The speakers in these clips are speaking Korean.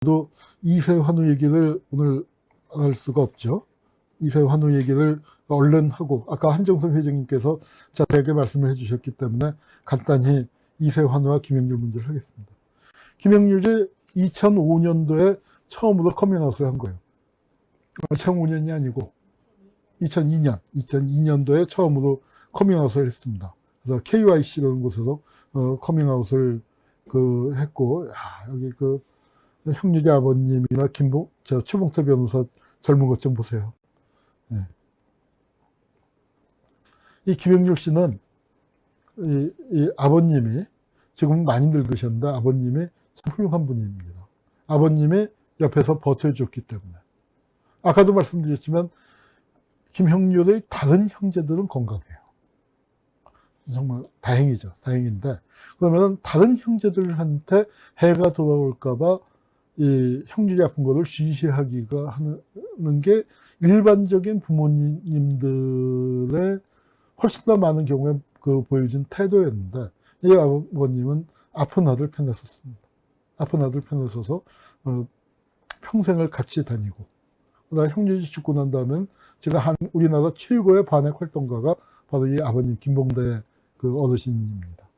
또 이세 환우 얘기를 오늘 안 할 수가 없죠. 이세 환우 얘기를 얼른 하고, 아까 한정석 회장님께서 자세하게 말씀을 해주셨기 때문에 간단히 이세 환우와 김영률 문제를 하겠습니다. 김영률이 2005년도에 처음으로 커밍아웃을 한 거예요. 2005년이 아니고 2002년도에 처음으로 커밍아웃을 했습니다. 그래서 KYC라는 곳에서 커밍아웃을 했고, 야, 여기 형률이 아버님이나 추봉태 변호사 젊은 것 좀 보세요. 네. 이 김영률 씨는 이 아버님이 지금 많이 늙으셨는데 아버님이 참 훌륭한 분입니다. 아버님이 옆에서 버텨줬기 때문에. 아까도 말씀드렸지만 김형률의 다른 형제들은 건강해요. 정말 다행이죠. 다행인데 그러면 다른 형제들한테 해가 돌아올까봐 이 형률이 아픈 거를 쉬쉬하기가 하는 게 일반적인 부모님들의 훨씬 더 많은 경우에 보여준 태도였는데, 이 아버님은 아픈 아들 편에 섰습니다. 아픈 아들 편에 서서 평생을 같이 다니고, 그다음 형률이 죽고 난 다음엔 제가 우리나라 최고의 반핵 활동가가 바로 이 아버님 김봉대 어르신입니다.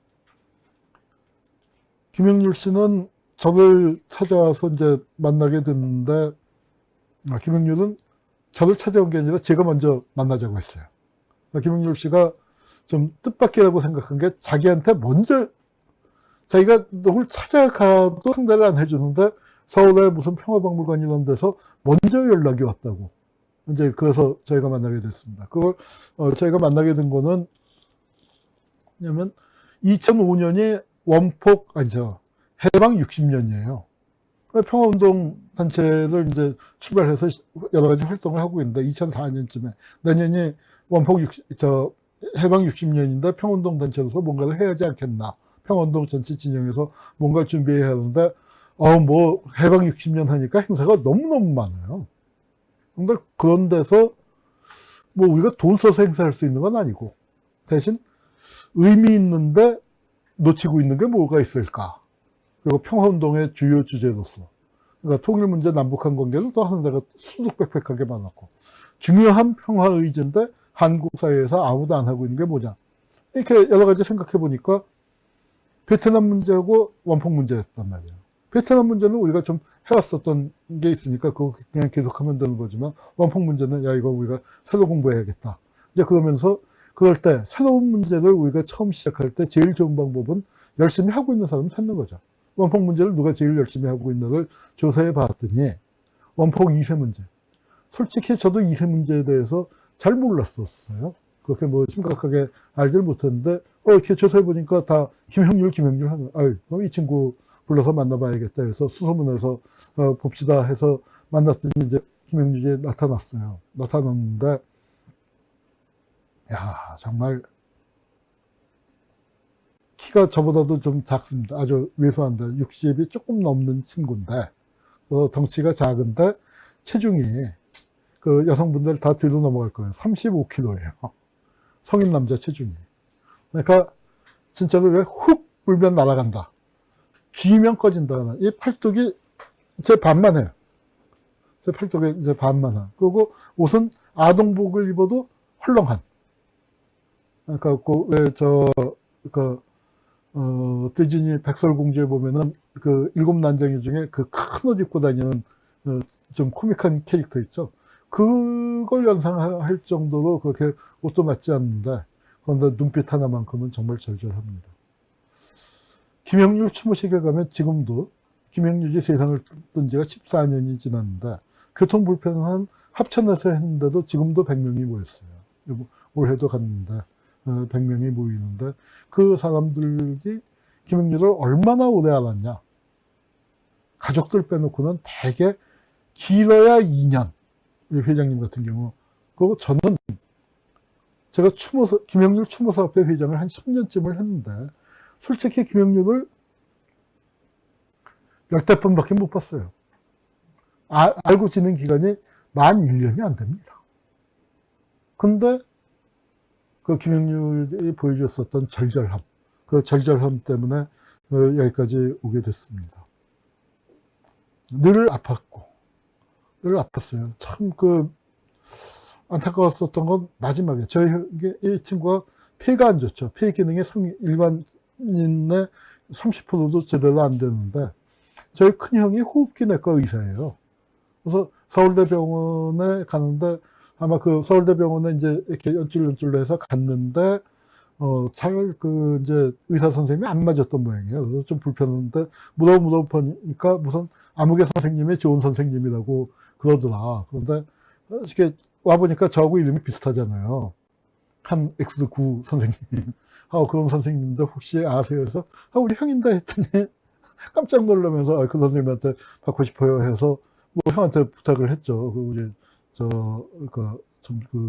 김영률 씨는 저를 찾아와서 이제 만나게 됐는데, 김영률은 저를 찾아온 게 아니라 제가 먼저 만나자고 했어요. 김영률 씨가 좀 뜻밖이라고 생각한 게 자기한테 먼저, 자기가 누굴 찾아가도 상대를 안 해주는데 서울에 무슨 평화박물관 이런 데서 먼저 연락이 왔다고. 이제 그래서 저희가 만나게 됐습니다. 그걸 저희가 만나게 된 거는 뭐냐면 2005년이 해방 60년이에요. 평화운동 단체를 이제 출발해서 여러 가지 활동을 하고 있는데 2004년쯤에 내년이 해방 60년인데 평화운동 단체로서 뭔가를 해야 하지 않겠나. 평화운동 전체 진영에서 뭔가를 준비해야 하는데 해방 60년 하니까 행사가 너무너무 많아요. 근데 그런 데서 우리가 돈 써서 행사할 수 있는 건 아니고 대신 의미 있는데 놓치고 있는 게 뭐가 있을까. 그리고 평화운동의 주요 주제로서. 그러니까 통일문제 남북한 관계는 또 하는 데가 수두룩백백하게 많았고, 중요한 평화의제인데 한국 사회에서 아무도 안 하고 있는 게 뭐냐. 이렇게 여러 가지 생각해 보니까 베트남 문제하고 원폭 문제였단 말이에요. 베트남 문제는 우리가 좀 해왔었던 게 있으니까 그거 그냥 계속하면 되는 거지만, 원폭 문제는 이거 우리가 새로 공부해야겠다. 이제 그러면서 그럴 때 새로운 문제를 우리가 처음 시작할 때 제일 좋은 방법은 열심히 하고 있는 사람을 찾는 거죠. 원폭 문제를 누가 제일 열심히 하고 있는지를 조사해 봤더니 원폭 2세 문제. 솔직히 저도 2세 문제에 대해서 잘 몰랐었어요. 그렇게 심각하게 알질 못했는데 이렇게 조사해 보니까 다 김형률 하는. 그럼 이 친구 불러서 만나봐야겠다 해서 수소문해서 봅시다 해서 만났더니 이제 김형률이 나타났어요. 나타났는데 정말 키가 저보다도 좀 작습니다. 아주 왜소한데 60이 조금 넘는 친구인데 덩치가 작은데 체중이 여성분들 다 뒤로 넘어갈 거예요. 35kg예요. 성인 남자 체중이. 그러니까 진짜로 왜 훅 불면 날아간다. 귀면 꺼진다. 이 팔뚝이 제 반만 해요. 제 팔뚝에 이제 반만 한. 그리고 옷은 아동복을 입어도 헐렁한. 그러니까 디즈니 백설공주에 보면은 일곱 난쟁이 중에 큰 옷 입고 다니는 좀 코믹한 캐릭터 있죠. 그걸 연상할 정도로 그렇게 옷도 맞지 않는데, 그런데 눈빛 하나만큼은 정말 절절합니다. 김영률 추모식에 가면 지금도 김영률이 세상을 뜬 지가 14년이 지났는데 교통불편한 합천에서 했는데도 지금도 100명이 모였어요. 올해도 갔는데 100명이 모이는데 그 사람들이 김영률을 얼마나 오래 알았냐. 가족들 빼놓고는 대개 길어야 2년. 우리 회장님 같은 경우. 그리고 저는 제가 김영률 추모사업회 회장을 한 10년쯤을 했는데 솔직히 김영률을 10대번밖에 못 봤어요. 알고 지낸 기간이 만 1년이 안 됩니다. 근데 김영률이 보여줬었던 절절함, 그 절절함 때문에 여기까지 오게 됐습니다. 늘 아팠고, 늘 아팠어요. 참 안타까웠었던 건 마지막에 이 친구가 폐가 안 좋죠. 폐 기능이 일반인의 30%도 제대로 안 되는데 저희 큰형이 호흡기내과 의사예요. 그래서 서울대병원에 가는데 아마 그 서울대병원에 이제 이렇게 연줄연줄로 해서 갔는데 이제 의사 선생님이 안 맞았던 모양이에요. 그래서 좀 불편한데 물어보니까 무슨 암흑의 선생님이 좋은 선생님이라고 그러더라. 그런데 이렇게 와보니까 저하고 이름이 비슷하잖아요. 한 X9 선생님. 그런 선생님인데 혹시 아세요? 그래서 우리 형인데 했더니 깜짝 놀라면서 그 선생님한테 받고 싶어요 해서 뭐 형한테 부탁을 했죠. 우리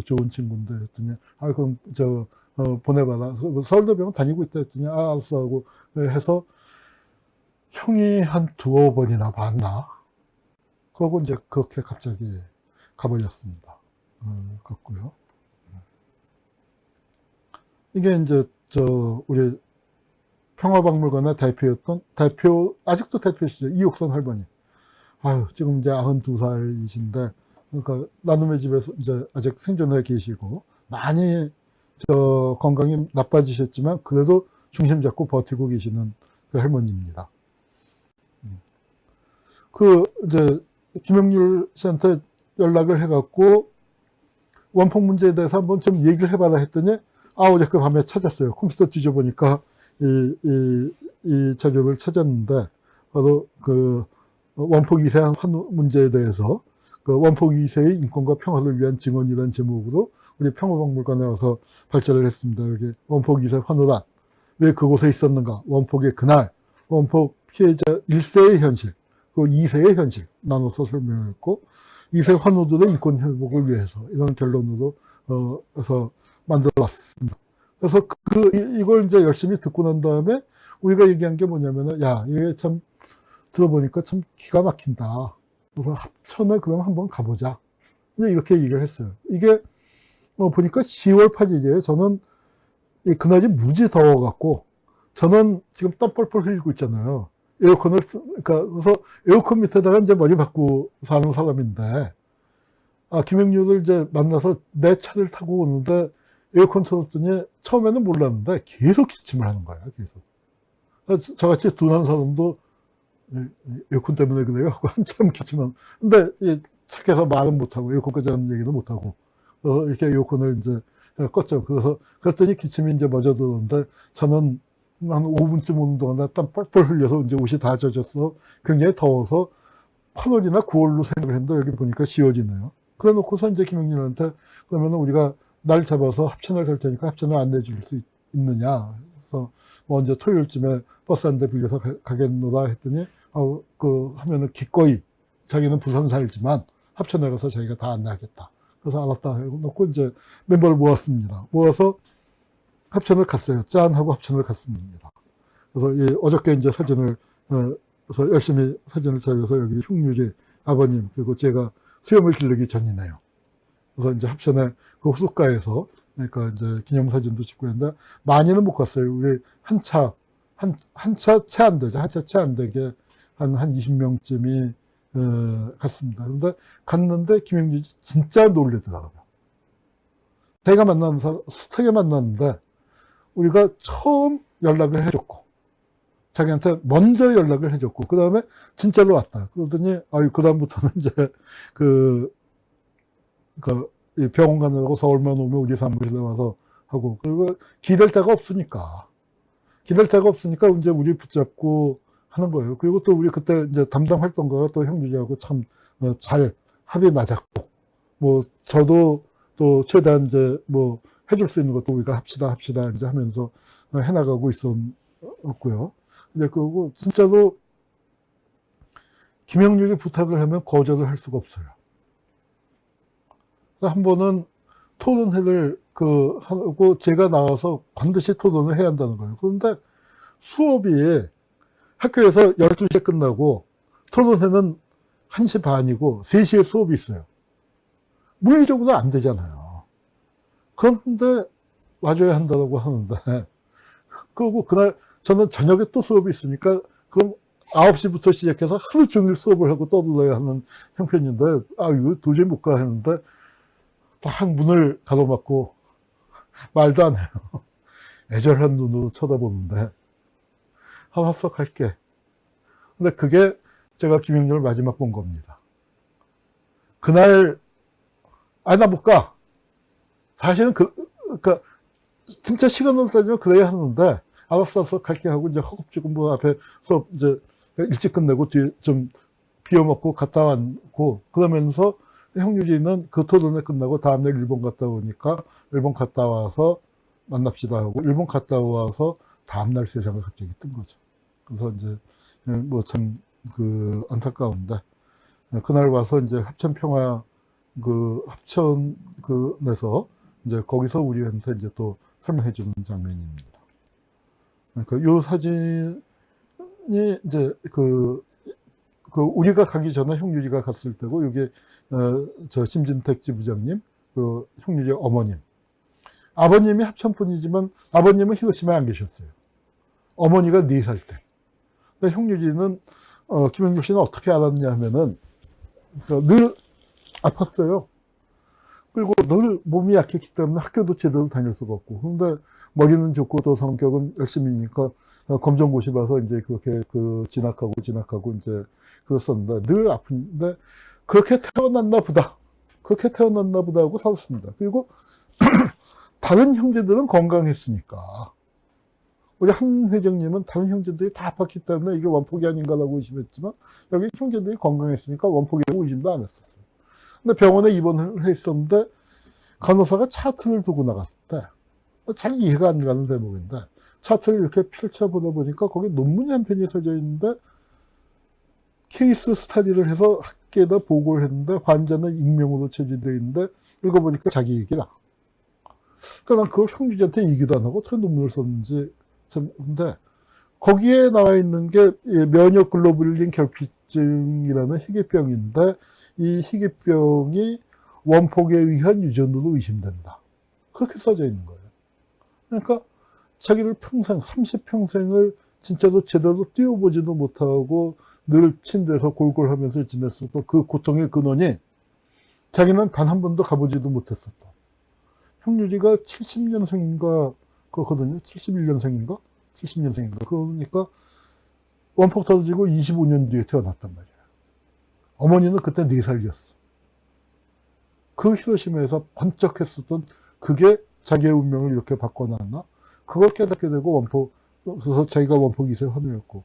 좋은 친구인데 했더니 그럼 보내봐라. 서울대병원 다니고 있다 했더니 알았어 하고 해서 형이 한 두어 번이나 봤나? 그러고 이제 그렇게 갑자기 가버렸습니다. 갔고요. 이게 이제 우리 평화박물관의 아직도 대표시죠. 이옥선 할머니. 지금 이제 92살이신데, 그러니까 나눔의 집에서 이제 아직 생존해 계시고, 많이 건강이 나빠지셨지만, 그래도 중심 잡고 버티고 계시는 그 할머니입니다. 이제, 김영률 씨한테 연락을 해갖고, 원폭 문제에 대해서 한번 좀 얘기를 해봐라 했더니, 어제 그 밤에 찾았어요. 컴퓨터 뒤져보니까, 이 자료를 찾았는데, 바로 원폭 2세 환우 문제에 대해서 원폭 2세의 인권과 평화를 위한 증언이라는 제목으로 우리 평화박물관에 와서 발제를 했습니다. 여기 원폭 2세 환우란 왜 그곳에 있었는가, 원폭의 그날, 원폭 피해자 1세의 현실, 2세의 현실 나눠서 설명했고 2세 환우들의 인권 회복을 위해서 이런 결론으로 해서 만들어놨습니다. 그래서 이걸 이제 열심히 듣고 난 다음에 우리가 얘기한 게 뭐냐면은 이게 참 들어보니까 참 기가 막힌다. 그래서 합천에 그럼 한번 가보자. 이렇게 얘기를 했어요. 이게 보니까 10월 8일이에요. 저는 그날이 무지 더워갖고 저는 지금 땀 뻘뻘 흘리고 있잖아요. 그래서 에어컨 밑에다가 이제 머리 박고 사는 사람인데 김영률을 이제 만나서 내 차를 타고 오는데 에어컨 틀었더니 처음에는 몰랐는데 계속 기침을 하는 거예요. 계속. 저같이 둔한 사람도 에어컨 때문에 그래요 하고 한참 기침만. 근데 착해서 말은 못하고 에어컨까지 하는 얘기도 못하고 이렇게 에어컨을 이제 껐죠. 그랬더니 기침이 이제 멎어들었는데 저는 한 5분쯤 오는 동안에 땀 뻘뻘 흘려서 이제 옷이 다 젖었어. 굉장히 더워서 8월이나 9월로 생각을 했는데 여기 보니까 10월이네요. 그래 놓고서 이제 김영렬한테 그러면 우리가 날 잡아서 합천을 갈 테니까 합천을 안내해 줄 수 있느냐. 그래서 이제 토요일쯤에 버스 한 대 빌려서 가겠노라 했더니 하면은 기꺼이 자기는 부산 살지만 합천에 가서 자기가 다 안내하겠다. 그래서 알았다 하고 놓고 이제 멤버를 모았습니다. 모아서 합천을 갔어요. 짠 하고 합천을 갔습니다. 그래서 어저께 이제 사진을 그래서 열심히 사진을 찾아서 여기 흉유리 아버님 그리고 제가 수염을 기르기 전이네요. 그래서 이제 합천에 그 호숫가에서 그러니까 이제 기념사진도 찍고 했는데 많이는 못 갔어요. 우리 한 차 채 안 되죠. 한 차 채 안 되게 한 20명쯤이 갔습니다. 그런데 갔는데 김영률이 진짜 놀래더라고요. 제가 만나는 사람 숱하게 만났는데 우리가 처음 연락을 해줬고 자기한테 먼저 연락을 해줬고 그 다음에 진짜로 왔다. 그러더니 그 다음부터는 이제 이 병원 가느라고 서울만 오면 우리 사무실에 와서 하고 그리고 기댈 데가 없으니까 이제 우리 붙잡고 하는 거예요. 그리고 또 우리 그때 이제 담당 활동가가 또 형주지하고 참 잘 합이 맞았고 저도 또 최대한 이제 해줄 수 있는 것도 우리가 합시다 이제 하면서 해나가고 있었고요. 이제 그리고 진짜로 김영률이 부탁을 하면 거절을 할 수가 없어요. 한 번은 토론회를 하고 제가 나와서 반드시 토론을 해야 한다는 거예요. 그런데 수업이 학교에서 12시에 끝나고 토론회는 1시 반이고 3시에 수업이 있어요. 물리적으로 안 되잖아요. 그런데 와줘야 한다고 하는데 그리고 그날 저는 저녁에 또 수업이 있으니까 그럼 9시부터 시작해서 하루 종일 수업을 하고 떠들어야 하는 형편인데, 이거 도저히 못 가 했는데, 딱 문을 가로막고 말도 안 해요. 애절한 눈으로 쳐다보는데, 알았어, 갈게. 근데 그게 제가 김영렬을 마지막 본 겁니다. 그날, 나 못 가. 사실은 그러니까 진짜 시간을 따지면 그래야 하는데, 알았어, 갈게 하고 이제 허겁지겁 뭐 앞에 수업 이제 일찍 끝내고 뒤에 좀 비워먹고 갔다 왔고, 그러면서 형유리는 그 토론회 끝나고 다음날 일본 갔다 오니까 일본 갔다 와서 만납시다 하고, 일본 갔다 와서 다음날 세상을 갑자기 뜬 거죠. 그래서 이제 뭐 참 그 안타까운데, 그날 와서 이제 합천평화 합천 내서 이제 거기서 우리한테 이제 또 설명해 주는 장면입니다. 그러니까 요 사진이 이제 우리가 가기 전에 형유리가 갔을 때고, 이게 저 심진택 지부장님, 형유리 어머님. 아버님이 합천분이지만 아버님은 히로시마에 안 계셨어요. 어머니가 4살 때. 그러니까 형유리는 김영렬 씨는 어떻게 알았냐 하면은 늘 아팠어요. 그리고 늘 몸이 약했기 때문에 학교도 제대로 다닐 수가 없고, 그런데 머리는 좋고 또 성격은 열심히니까 검정고시 봐서 이제 그렇게 진학하고 이제 그랬었는데, 늘 아픈데 그렇게 태어났나 보다 하고 살았습니다. 그리고 다른 형제들은 건강했으니까, 우리 한 회장님은 다른 형제들이 다 아팠기 때문에 이게 원폭이 아닌가라고 의심했지만, 여기 형제들이 건강했으니까 원폭이라고 의심도 안 했었어요. 근데 병원에 입원을 했었는데, 간호사가 차트를 두고 나갔을 때, 잘 이해가 안 가는 대목인데, 차트를 이렇게 펼쳐보다 보니까 거기 논문이 한 편이 써져 있는데, 케이스 스터디를 해서 학계에다 보고를 했는데, 환자는 익명으로 처리되어 있는데, 읽어보니까 자기 얘기라. 그러니까 난 그걸 형주한테 얘기도 안 하고 어떻게 논문을 썼는지 참. 근데 거기에 나와 있는 게 면역 글로불린 결핍증이라는 희귀병인데, 이 희귀병이 원폭에 의한 유전으로 의심된다. 그렇게 써져 있는 거예요. 그러니까 자기를 평생, 30평생을 진짜로 제대로 뛰어보지도 못하고 늘 침대에서 골골하면서 지냈었고, 그 고통의 근원이 자기는 단 한 번도 가보지도 못했었다. 형유리가 70년생인가 그거거든요. 71년생인가? 70년생인가? 그러니까 원폭 터지고 25년 뒤에 태어났단 말이에요. 어머니는 그때 4살이었어. 그 히로시마에서 번쩍했었던 그게 자기의 운명을 이렇게 바꿔놨나? 그걸 깨닫게 되고 그래서 자기가 원폭 2세 환우였고,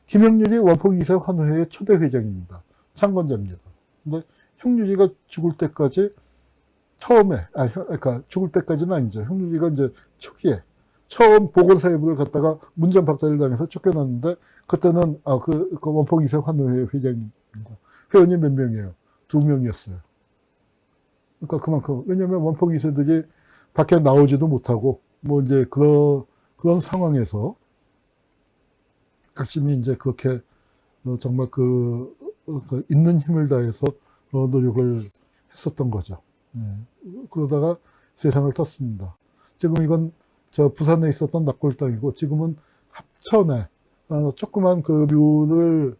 김영렬이 원폭 2세 환우회의 초대 회장입니다. 창건자입니다. 근데 형유리가 죽을 때까지 그러니까 죽을 때까지는 아니죠. 형유리가 이제 초기에 처음 보건사회부를 갔다가 문전 박탈을 당해서 쫓겨났는데, 그때는 그 원폭 2세 환우회 회장입니다. 회원이 몇 명이에요? 2명이었어요. 그러니까 그만큼, 왜냐면 원폭 2세들이 밖에 나오지도 못하고 뭐 이제 그런 상황에서 열심히 이제 그렇게 정말 있는 힘을 다해서 노력을 했었던 거죠. 그러다가 세상을 떴습니다. 지금 이건 저 부산에 있었던 납골당이고, 지금은 합천에 조그만 묘를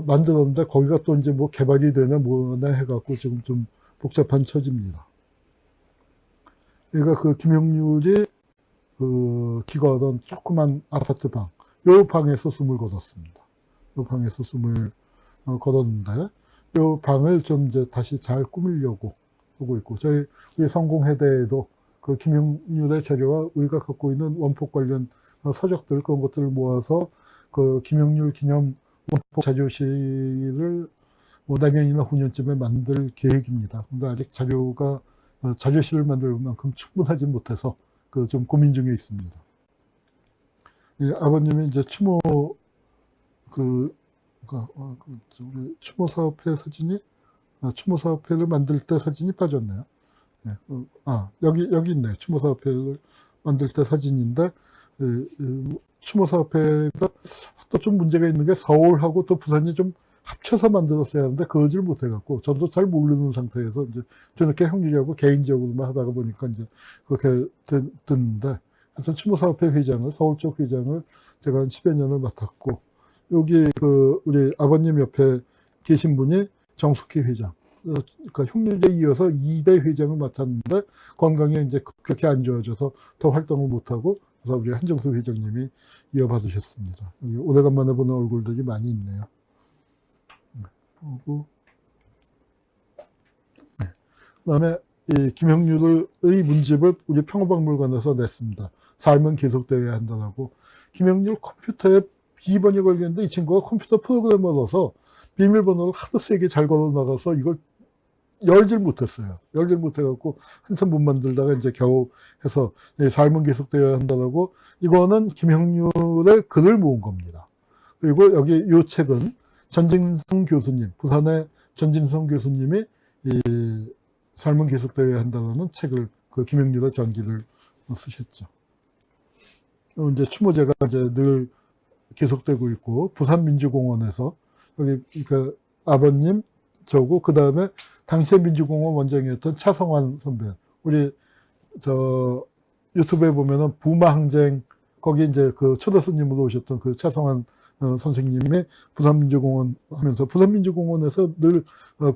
만들었는데, 거기가 또 이제 뭐 개발이 되네 뭐네 해갖고 지금 좀 복잡한 처지입니다. 그러니까 김영렬이 기거하던 조그만 아파트 방, 요 방에서 숨을 거뒀습니다. 요 방에서 숨을 거뒀는데, 요 방을 좀 이제 다시 잘 꾸미려고 하고 있고, 우리 성공회대에도 김영렬의 자료와 우리가 갖고 있는 원폭 관련 서적들, 그런 것들을 모아서 김영렬 기념 원폭 자료실을 뭐 내년이나 후년쯤에 만들 계획입니다. 근데 아직 자료실을 만들 만큼 충분하지 못해서 좀 고민 중에 있습니다. 아버님이 이제 추모 우리 추모사업회 사진이, 추모사업회를 만들 때 사진이 빠졌네요. 여기 있네. 추모사업회를 만들 때 사진인데, 추모사업회가 또 좀 문제가 있는 게, 서울하고 또 부산이 좀 합쳐서 만들었어야 하는데 그러질 못해갖고, 저도 잘 모르는 상태에서 이제 저렇게 형님하고 개인적으로만 하다가 보니까 이제 그렇게 됐는데, 하여튼 추모사업회 회장을, 서울 쪽 회장을 제가 한 10여 년을 맡았고, 여기 그 우리 아버님 옆에 계신 분이 정숙희 회장. 그러니까 흉유제에 이어서 2대 회장을 맡았는데 건강이 이제 급격히 안 좋아져서 더 활동을 못하고 그래서 우리 한정수 회장님이 이어받으셨습니다. 여기 오래간만에 보는 얼굴들이 많이 있네요. 그리고 네. 그다음에 이 김형률의 문집을 우리 평화박물관에서 냈습니다. 삶은 계속되어야 한다고. 김형률 컴퓨터에 비번이 걸렸는데 이 친구가 컴퓨터 프로그래머라서 비밀번호를 하도 세게 잘 걸어 나가서 이걸 열질 못했어요. 열질 못해갖고 한참 못 만들다가 이제 겨우 해서 삶은 계속되어야 한다고. 이거는 김형률의 글을 모은 겁니다. 그리고 여기 이 책은 전진성 교수님, 부산의 전진성 교수님이 이 삶은 계속되어야 한다는 책을 그 김형률의 전기를 쓰셨죠. 이제 추모제가 이제 늘 계속되고 있고 부산민주공원에서 여기 그러니까 아버님 저고 그 다음에 당시에 민주공원 원장이었던 차성환 선배. 우리 저 유튜브에 보면은 부마항쟁 거기 이제 그 초대 손님으로 오셨던 그 차성환 선생님이 부산민주공원 하면서 부산민주공원에서 늘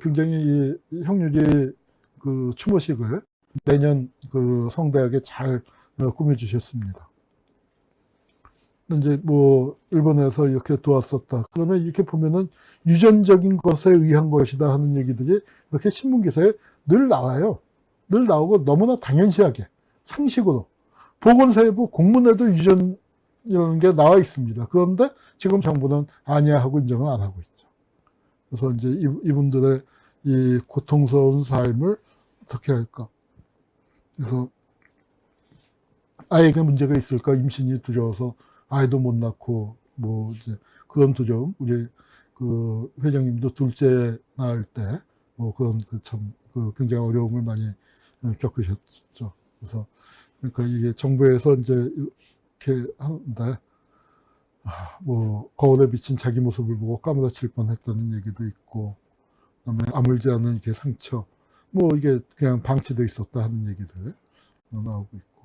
굉장히 이 형률이 그 추모식을 매년 그 성대하게 잘 꾸며주셨습니다. 이제 뭐 일본에서 이렇게 도왔었다. 그러면 이렇게 보면은 유전적인 것에 의한 것이다 하는 얘기들이 이렇게 신문 기사에 늘 나와요. 늘 나오고 너무나 당연시하게 상식으로 보건사회부 공문에도 유전이라는 게 나와 있습니다. 그런데 지금 정부는 아니야 하고 인정을 안 하고 있죠. 그래서 이제 이분들의 이 고통스러운 삶을 어떻게 할까? 그래서 아이에게 문제가 있을까? 임신이 두려워서 아이도 못 낳고 뭐 이제 그런 두려움. 우리 그 회장님도 둘째 낳을 때 뭐 그런 그 참 그 굉장히 어려움을 많이 겪으셨죠. 그래서 그러니까 이게 정부에서 이제 이렇게 하는데 뭐 거울에 비친 자기 모습을 보고 까무러칠 뻔했다는 얘기도 있고, 그다음에 아물지 않은 이렇게 상처, 뭐 이게 그냥 방치돼 있었다 하는 얘기들 나오고 있고,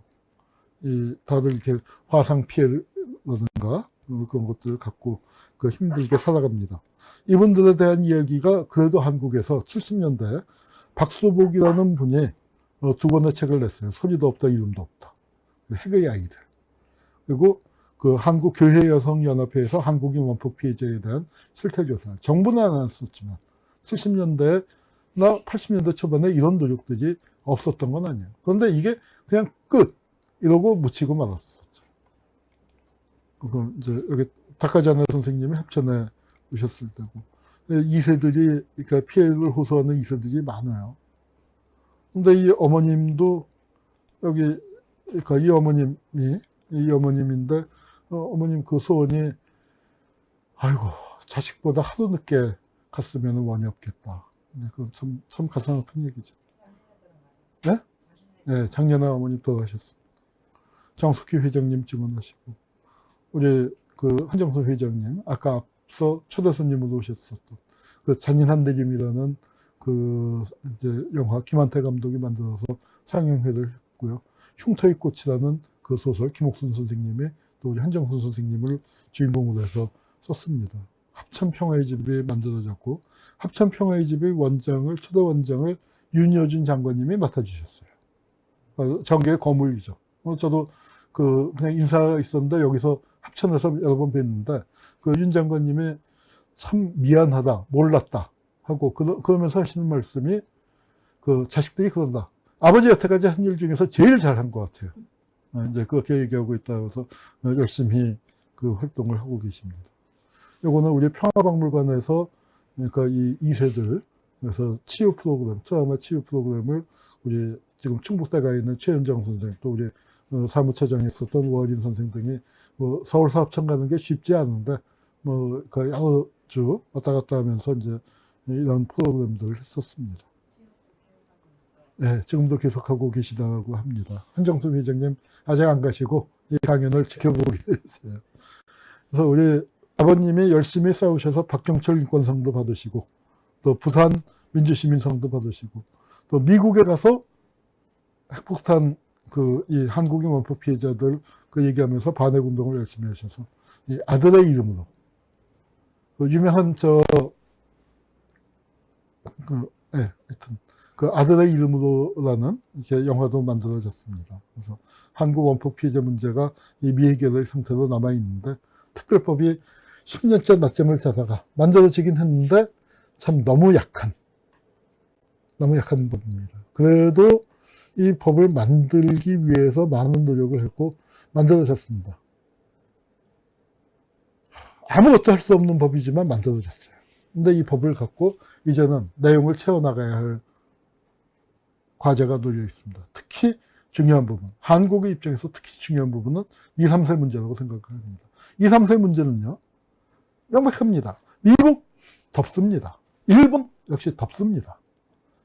이 다들 이렇게 화상 피해라든가 그런 것들을 갖고 그 힘들게 살아갑니다. 이분들에 대한 이야기가 그래도 한국에서 70년대 박수복이라는 분이 2권의 책을 냈어요. 소리도 없다, 이름도 없다. 핵의 아이들. 그리고 그 한국교회여성연합회에서 한국인 원폭 피해자에 대한 실태조사. 정부는 안 했었지만 70년대나 80년대 초반에 이런 노력들이 없었던 건 아니에요. 그런데 이게 그냥 끝 이러고 묻히고 말았었죠. 그래서 이제 여기 다카자네 선생님이 합천에 오셨을 때고 2세들이 그러니까 피해를 호소하는 2세들이 많아요. 근데 이 어머님도 여기 그러니까 이 어머님인데 어머님 그 소원이 아이고 자식보다 하도 늦게 갔으면 원이 없겠다. 그건 참 가슴 아픈 얘기죠. 네? 네, 작년에 어머님 돌아가셨습니다. 정숙희 회장님 증언하시고 우리 그 한정수 회장님 아까 앞서 초대 손님으로 오셨었던 그 잔인한 내림이라는 그 이제 영화 김한태 감독이 만들어서 상영회를 했고요. 흉터의 꽃이라는 그 소설 김옥순 선생님이 또 우리 한정수 선생님을 주인공으로 해서 썼습니다. 합천평화의 집이 만들어졌고 합천평화의 집의 원장을 초대 원장을 윤여준 장관님이 맡아주셨어요. 전개의 거물이죠. 저도 그 그냥 인사가 있었는데 여기서 합천에서 여러 번 뵀는데 그 윤 장관님이 참 미안하다, 몰랐다 하고 그러면서 하시는 말씀이 그 자식들이 그런다. 아버지 여태까지 한 일 중에서 제일 잘한 것 같아요. 이제 그렇게 얘기하고 있다고 해서 열심히 그 활동을 하고 계십니다. 요거는 우리 평화박물관에서 그러니까 이 2세들 그래서 치유 프로그램, 트라우마 치유 프로그램을 우리 지금 충북대 가 있는 최현정 선생, 또 우리 사무처장에 있었던 원인 선생 등이 뭐 서울 사업청 가는 게 쉽지 않은데 뭐 거의 하루 주 왔다 갔다 하면서 이제 이런 프로그램들을 했었습니다. 네, 지금도 계속하고 계시다고 합니다. 한정수 회장님 아직 안 가시고 이 강연을 지켜보고 계세요. 그래서 우리 아버님이 열심히 싸우셔서 박경철 인권상도 받으시고 또 부산 민주시민상도 받으시고 또 미국에 가서 핵폭탄 그 이 한국인 원폭 피해자들 그 얘기하면서 반핵 운동을 열심히 하셔서 이 아들의 이름으로 그 유명한 하여튼 그 아들의 이름으로라는 이제 영화도 만들어졌습니다. 그래서 한국 원폭 피해자 문제가 이 미해결의 상태로 남아 있는데 특별법이 10년째 낮잠을 자다가 만들어지긴 했는데 참 너무 약한 법입니다. 그래도 이 법을 만들기 위해서 많은 노력을 했고 만들어졌습니다. 아무것도 할 수 없는 법이지만 만들어졌어요. 근데 이 법을 갖고 이제는 내용을 채워나가야 할 과제가 놓여 있습니다. 특히 중요한 부분, 한국의 입장에서 특히 중요한 부분은 2, 3세 문제라고 생각을 합니다. 2, 3세 문제는요, 명백합니다. 미국 덥습니다. 일본 역시 덥습니다.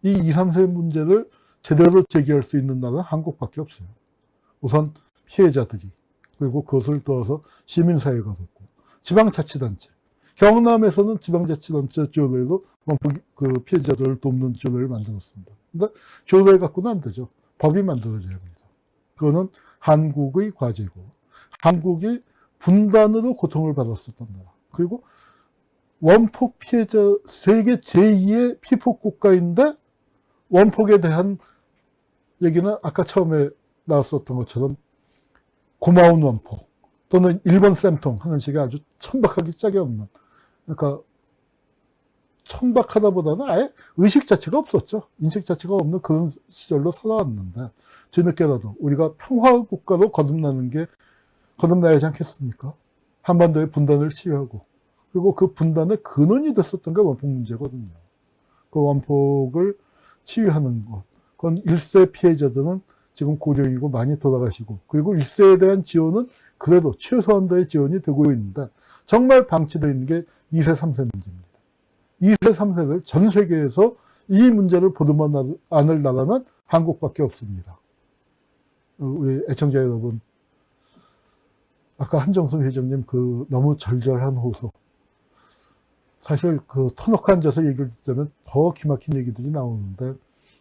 이 2, 3세 문제를 제대로 제기할 수 있는 나라는 한국밖에 없어요. 우선 피해자들이, 그리고 그것을 도와서 시민사회가 됐고, 지방자치단체. 경남에서는 지방자치단체 조례로 그 피해자들을 돕는 조례를 만들었습니다. 근데 조례 갖고는 안 되죠. 법이 만들어져야 합니다. 그거는 한국의 과제고, 한국이 분단으로 고통을 받았었던 나라. 그리고 원폭 피해자, 세계 제2의 피폭 국가인데 원폭에 대한 얘기는 아까 처음에 나왔었던 것처럼 고마운 원폭 또는 일본 쌤통 하는 식의 아주 천박하기 짝이 없는, 그러니까 천박하다보다는 아예 의식 자체가 없었죠. 인식 자체가 없는 그런 시절로 살아왔는데 뒤늦게라도 우리가 평화 국가로 거듭나야 하지 않겠습니까? 한반도의 분단을 치유하고, 그리고 그 분단의 근원이 됐었던 게 원폭 문제거든요. 그 원폭을 치유하는 것. 그건 1세 피해자들은 지금 고령이고 많이 돌아가시고, 그리고 1세에 대한 지원은 그래도 최소한도의 지원이 되고 있는데 정말 방치되어 있는 게 2세, 3세 문제입니다. 2세, 3세를 전 세계에서 이 문제를 보듬어 안을 나라는 한국밖에 없습니다. 우리 애청자 여러분, 아까 한정순 회장님 그 너무 절절한 호소, 사실 그 터놓고 앉아서 얘기를 듣자면 더 기막힌 얘기들이 나오는데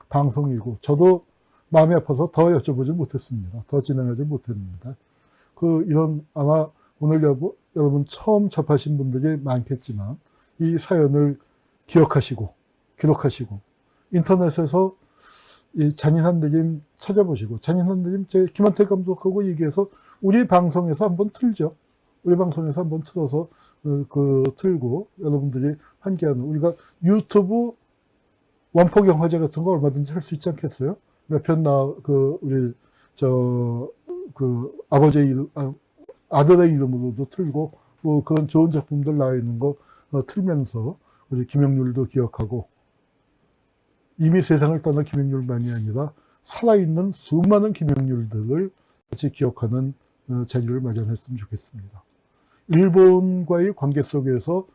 방송이고 저도 마음이 아파서 더 여쭤보지 못했습니다. 더 진행하지 못했는데 이런 아마 오늘 여러분 처음 접하신 분들이 많겠지만 이 사연을 기억하시고 기록하시고 인터넷에서 이 잔인한 느낌 찾아보시고, 잔인한 느낌 제 김한태 감독하고 얘기해서 우리 방송에서 한번 틀죠. 우리 방송에서 한번 틀어서 틀고 여러분들이 함께하는, 우리가 유튜브 원폭 영화제 같은 거 얼마든지 할 수 있지 않겠어요? 몇 편 우리 아들의 이름으로도 틀고, 뭐 그런 좋은 작품들 나와 있는 거 틀면서 우리 김영률도 기억하고, 이미 세상을 떠난 김영률만이 아니라 살아있는 수많은 김영률들을 같이 기억하는 자리를 마련했으면 좋겠습니다. 일본과의 관계 속에서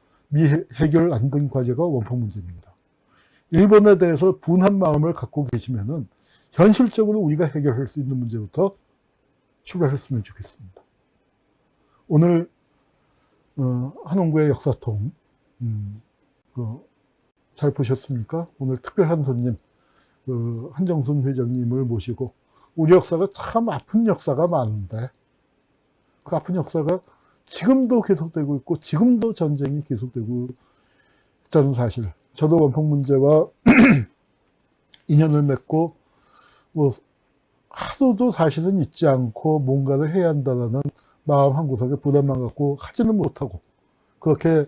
해결 안 된 과제가 원폭 문제입니다. 일본에 대해서 분한 마음을 갖고 계시면은 현실적으로 우리가 해결할 수 있는 문제부터 출발했으면 좋겠습니다. 오늘 한홍구의 역사통 잘 보셨습니까? 오늘 특별한 손님 한정순 회장님을 모시고 우리 역사가 참 아픈 역사가 많은데 그 아픈 역사가 지금도 계속되고 있고 지금도 전쟁이 계속되고 있다는 사실, 저도 원폭 문제와 인연을 맺고 뭐 하루도 사실은 잊지 않고 뭔가를 해야 한다는 마음 한구석에 부담만 갖고 하지는 못하고 그렇게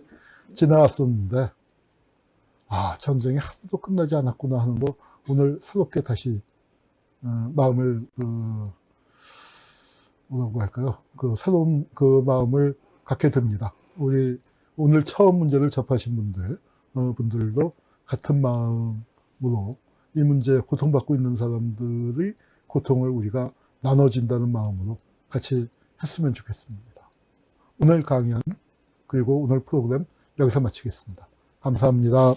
지나왔었는데, 전쟁이 하루도 끝나지 않았구나 하는 거 오늘 새롭게 다시 마음을 뭐라고 할까요? 새로운 마음을 갖게 됩니다. 우리 오늘 처음 문제를 접하신 분들도 같은 마음으로 이 문제에 고통받고 있는 사람들의 고통을 우리가 나눠진다는 마음으로 같이 했으면 좋겠습니다. 오늘 강연 그리고 오늘 프로그램 여기서 마치겠습니다. 감사합니다.